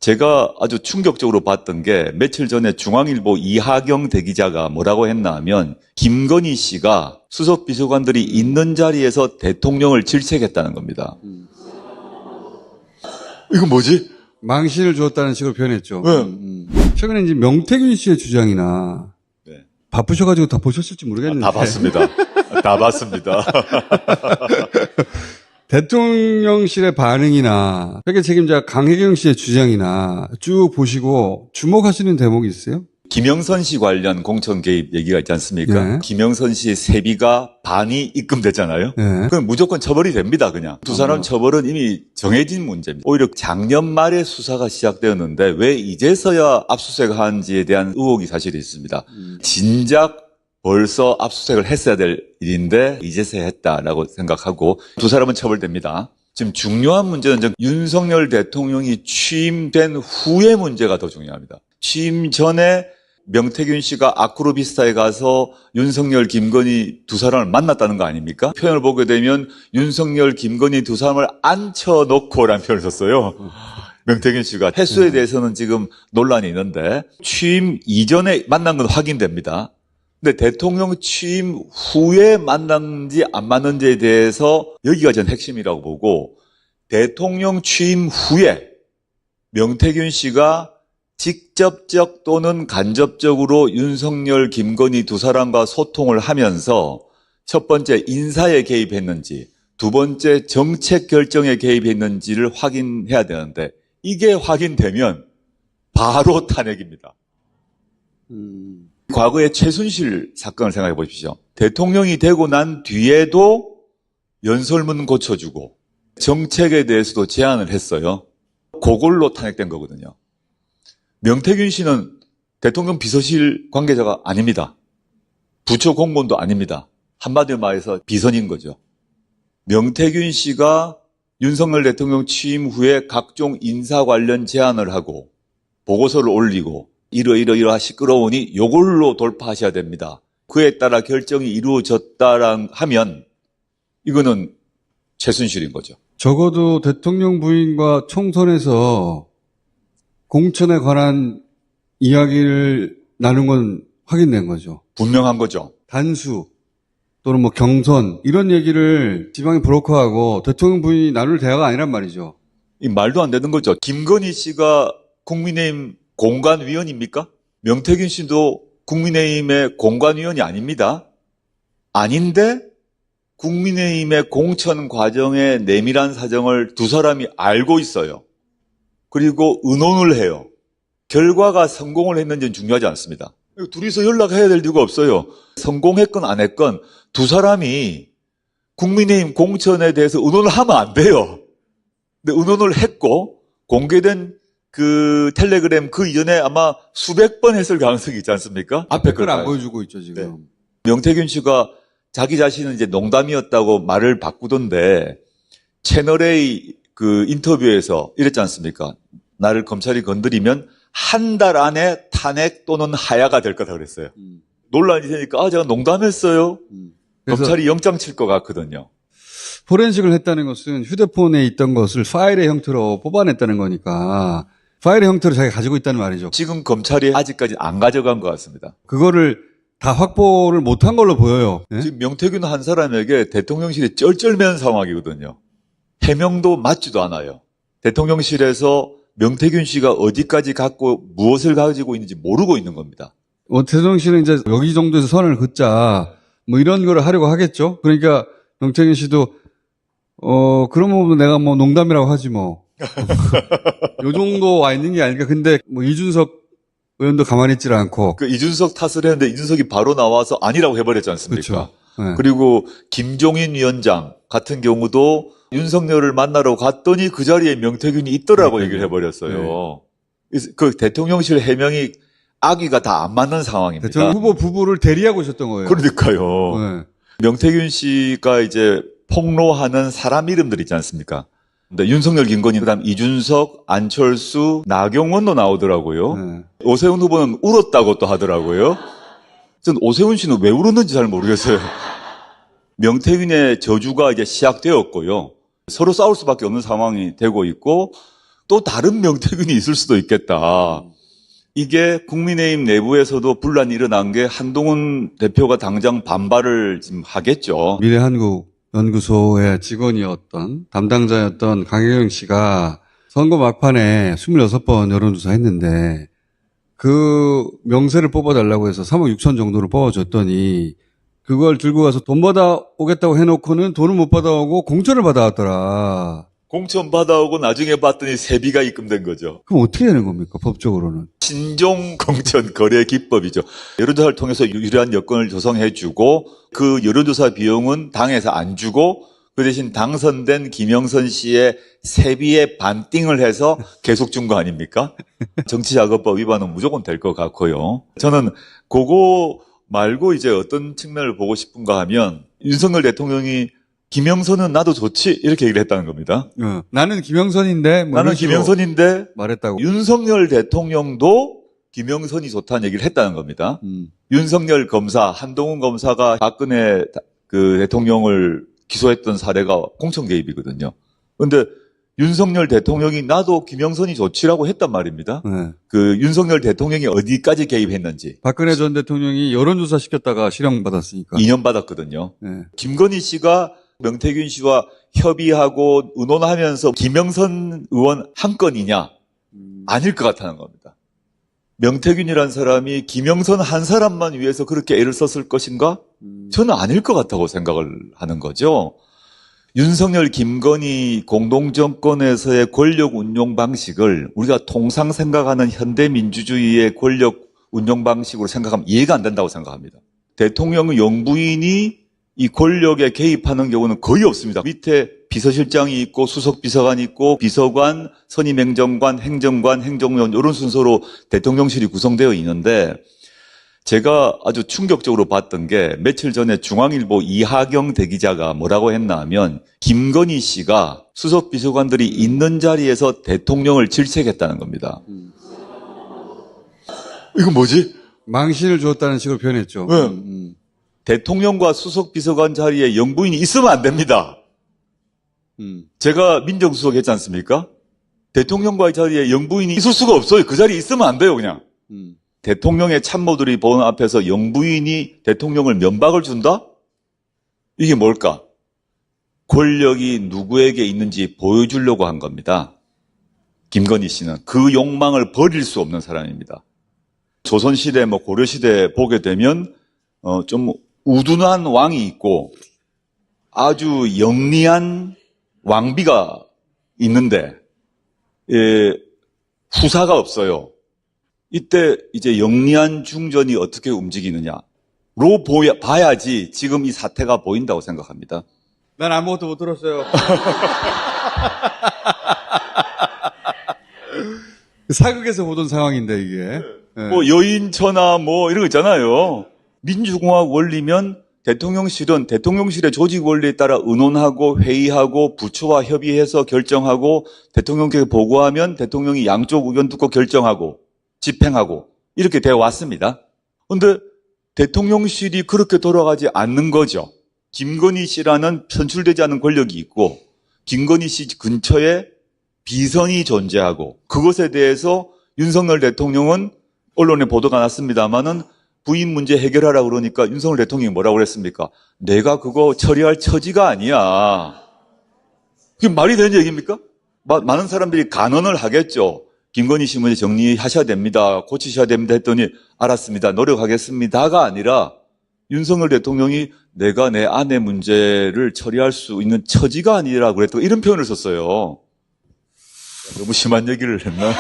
제가 아주 충격적으로 봤던 게 며칠 전에 중앙일보 이하경 대기자가 뭐라고 했나 하면 김건희 씨가 수석 비서관들이 있는 자리에서 대통령을 질책했다는 겁니다. 이거 뭐지? 망신을 주었다는 식으로 표현했죠. 네. 최근에 이제 명태균 씨의 주장이나 네. 바쁘셔가지고 다 보셨을지 모르겠는데. 다 봤습니다. 다 봤습니다. 대통령실의 반응이나 회계 책임자 강혜경 씨의 주장이나 쭉 보시고 주목하시는 대목이 있어요? 김영선 씨 관련 공천 개입 얘기가 있지 않습니까? 네. 김영선 씨 세비가 반이 입금됐잖아요. 네. 그럼 무조건 처벌이 됩니다, 그냥. 두 사람 처벌은 이미 정해진 문제입니다. 오히려 작년 말에 수사가 시작되었는데 왜 이제서야 압수수색한지에 대한 의혹이 사실 있습니다. 진작 벌써 압수수색을 했어야 될 일인데 이제서야 했다라고 생각하고 두 사람은 처벌됩니다. 지금 중요한 문제는 윤석열 대통령이 취임된 후의 문제가 더 중요합니다. 취임 전에 명태균 씨가 아크로비스타에 가서 윤석열, 김건희 두 사람을 만났다는 거 아닙니까? 표현을 보게 되면 윤석열, 김건희 두 사람을 앉혀놓고라는 표현을 썼어요. 명태균 씨가 횟수에 대해서는 지금 논란이 있는데 취임 이전에 만난 건 확인됩니다. 근데 대통령 취임 후에 만난지 안 만난지에 대해서 여기가 전 핵심이라고 보고 대통령 취임 후에 명태균 씨가 직접적 또는 간접적으로 윤석열, 김건희 두 사람과 소통을 하면서 첫 번째 인사에 개입했는지 두 번째 정책 결정에 개입했는지를 확인해야 되는데 이게 확인되면 바로 탄핵입니다. 과거의 최순실 사건을 생각해 보십시오. 대통령이 되고 난 뒤에도 연설문 고쳐주고 정책에 대해서도 제안을 했어요. 그걸로 탄핵된 거거든요. 명태균 씨는 대통령 비서실 관계자가 아닙니다. 부처 공무원도 아닙니다. 한마디로 말해서 비선인 거죠. 명태균 씨가 윤석열 대통령 취임 후에 각종 인사 관련 제안을 하고 보고서를 올리고 이러이러이러 시끄러우니 요걸로 돌파하셔야 됩니다. 그에 따라 결정이 이루어졌다라 하면 이거는 최순실인 거죠. 적어도 대통령 부인과 총선에서 공천에 관한 이야기를 나눈 건 확인된 거죠. 분명한 거죠. 단수 또는 뭐 경선 이런 얘기를 지방의 브로커하고 대통령 부인이 나눌 대화가 아니란 말이죠. 이 말도 안 되는 거죠. 김건희 씨가 국민의힘 공관위원입니까? 명태균 씨도 국민의힘의 공관위원이 아닙니다. 아닌데 국민의힘의 공천 과정의 내밀한 사정을 두 사람이 알고 있어요. 그리고 의논을 해요. 결과가 성공을 했는지는 중요하지 않습니다. 둘이서 연락해야 될 이유가 없어요. 성공했건 안 했건 두 사람이 국민의힘 공천에 대해서 의논을 하면 안 돼요. 근데 의논을 했고 공개된 그 텔레그램 그 이전에 아마 수백 번 했을 가능성이 있지 않습니까? 앞에 걸 안 보여주고 있죠, 지금. 네. 명태균 씨가 자기 자신은 이제 농담이었다고 말을 바꾸던데 채널A 그 인터뷰에서 이랬지 않습니까? 나를 검찰이 건드리면 한 달 안에 탄핵 또는 하야가 될 거다 그랬어요. 논란이 되니까 제가 농담했어요. 검찰이 영장 칠 것 같거든요. 포렌식을 했다는 것은 휴대폰에 있던 것을 파일의 형태로 뽑아냈다는 거니까 파일의 형태로 자기가 가지고 있다는 말이죠. 지금 검찰이 아직까지 안 가져간 것 같습니다. 그거를 다 확보를 못한 걸로 보여요. 네? 지금 명태균 한 사람에게 대통령실이 쩔쩔매는 상황이거든요. 해명도 맞지도 않아요. 대통령실에서 명태균 씨가 어디까지 갖고 무엇을 가지고 있는지 모르고 있는 겁니다. 대통령실은 이제 여기 정도에서 선을 긋자 뭐 이런 거를 하려고 하겠죠. 그러니까 명태균 씨도 그러면 내가 뭐 농담이라고 하지 뭐. 요 정도 와 있는 게 아닐까. 근데 뭐 이준석 의원도 가만히 있질 않고. 그 이준석 탓을 했는데 이준석이 바로 나와서 아니라고 해버렸지 않습니까? 그렇죠. 네. 그리고 김종인 위원장 같은 경우도 윤석열을 만나러 갔더니 그 자리에 명태균이 있더라고 얘기를 해버렸어요. 그 대통령실 해명이 아기가 다 안 맞는 상황입니다. 대통령 후보 부부를 대리하고 있었던 거예요. 그러니까요. 네. 명태균 씨가 이제 폭로하는 사람 이름들 있지 않습니까? 근데 윤석열, 김건희, 그다음 이준석, 안철수, 나경원도 나오더라고요. 네. 오세훈 후보는 울었다고 또 하더라고요. 전 오세훈 씨는 왜 울었는지 잘 모르겠어요. 명태균의 저주가 이제 시작되었고요. 서로 싸울 수밖에 없는 상황이 되고 있고 또 다른 명태균이 있을 수도 있겠다. 이게 국민의힘 내부에서도 분란이 일어난 게 한동훈 대표가 당장 반발을 지금 하겠죠. 미래한국연구소의 직원이었던 담당자였던 강혜경 씨가 선거 막판에 26번 여론조사 했는데 그 명세를 뽑아달라고 해서 3억 6천 정도를 뽑아줬더니 그걸 들고 가서 돈 받아오겠다고 해놓고는 돈을 못 받아오고 공천을 받아왔더라. 공천 받아오고 나중에 봤더니 세비가 입금된 거죠. 그럼 어떻게 되는 겁니까, 법적으로는? 신종 공천 거래 기법이죠. 여론조사를 통해서 유리한 여건을 조성해주고 그 여론조사 비용은 당에서 안 주고 그 대신 당선된 김영선 씨의 세비에 반띵을 해서 계속 준 거 아닙니까? 정치자금법 위반은 무조건 될 것 같고요. 저는 그거 말고 이제 어떤 측면을 보고 싶은가 하면 윤석열 대통령이 김영선은 나도 좋지 이렇게 얘기를 했다는 겁니다. 나는 김영선인데 뭐 나는 이런 식으로 김영선인데 말했다고. 윤석열 대통령도 김영선이 좋다는 얘기를 했다는 겁니다. 윤석열 검사, 한동훈 검사가 박근혜 그 대통령을 기소했던 사례가 공천 개입이거든요. 그런데 윤석열 대통령이 나도 김영선이 좋지라고 했단 말입니다. 네. 그 윤석열 대통령이 어디까지 개입했는지. 박근혜 전 대통령이 여론조사 시켰다가 실형받았으니까. 2년 받았거든요. 네. 김건희 씨가 명태균 씨와 협의하고 의논하면서 김영선 의원 한 건이냐? 아닐 것 같다는 겁니다. 명태균이란 사람이 김영선 한 사람만 위해서 그렇게 애를 썼을 것인가? 저는 아닐 것 같다고 생각을 하는 거죠. 윤석열, 김건희 공동정권에서의 권력 운용 방식을 우리가 통상 생각하는 현대민주주의의 권력 운용 방식으로 생각하면 이해가 안 된다고 생각합니다. 대통령의 영부인이 이 권력에 개입하는 경우는 거의 없습니다. 밑에 비서실장이 있고 수석비서관이 있고 비서관, 선임행정관, 행정관, 행정위원 이런 순서로 대통령실이 구성되어 있는데 제가 아주 충격적으로 봤던 게 며칠 전에 중앙일보 이하경 대기자가 뭐라고 했나 하면 김건희 씨가 수석비서관들이 있는 자리에서 대통령을 질책했다는 겁니다. 이거 뭐지? 망신을 주었다는 식으로 표현했죠. 네. 대통령과 수석비서관 자리에 영부인이 있으면 안 됩니다. 제가 민정수석 했지 않습니까? 대통령과의 자리에 영부인이 있을 수가 없어요. 그 자리에 있으면 안 돼요, 그냥. 대통령의 참모들이 보는 앞에서 영부인이 대통령을 면박을 준다? 이게 뭘까? 권력이 누구에게 있는지 보여주려고 한 겁니다. 김건희 씨는 그 욕망을 버릴 수 없는 사람입니다. 조선시대, 고려시대 보게 되면, 좀 우둔한 왕이 있고 아주 영리한 왕비가 있는데, 후사가 없어요. 이때 이제 영리한 중전이 어떻게 움직이느냐로 봐야지 지금 이 사태가 보인다고 생각합니다. 난 아무것도 못 들었어요. 사극에서 보던 상황인데 이게. 네. 여인처나 이런 거 있잖아요. 민주공화국 원리면 대통령실은 대통령실의 조직 원리에 따라 의논하고 회의하고 부처와 협의해서 결정하고 대통령께 보고하면 대통령이 양쪽 의견 듣고 결정하고 집행하고 이렇게 되어 왔습니다. 그런데 대통령실이 그렇게 돌아가지 않는 거죠. 김건희 씨라는 선출되지 않은 권력이 있고 김건희 씨 근처에 비선이 존재하고 그것에 대해서 윤석열 대통령은 언론에 보도가 났습니다마는 부인 문제 해결하라고 그러니까 윤석열 대통령이 뭐라고 그랬습니까? 내가 그거 처리할 처지가 아니야. 그게 말이 되는 얘기입니까? 많은 사람들이 간언을 하겠죠. 김건희 씨 문제 정리하셔야 됩니다. 고치셔야 됩니다 했더니 알았습니다. 노력하겠습니다가 아니라 윤석열 대통령이 내가 내 아내 문제를 처리할 수 있는 처지가 아니라 그랬다고 이런 표현을 썼어요. 너무 심한 얘기를 했나?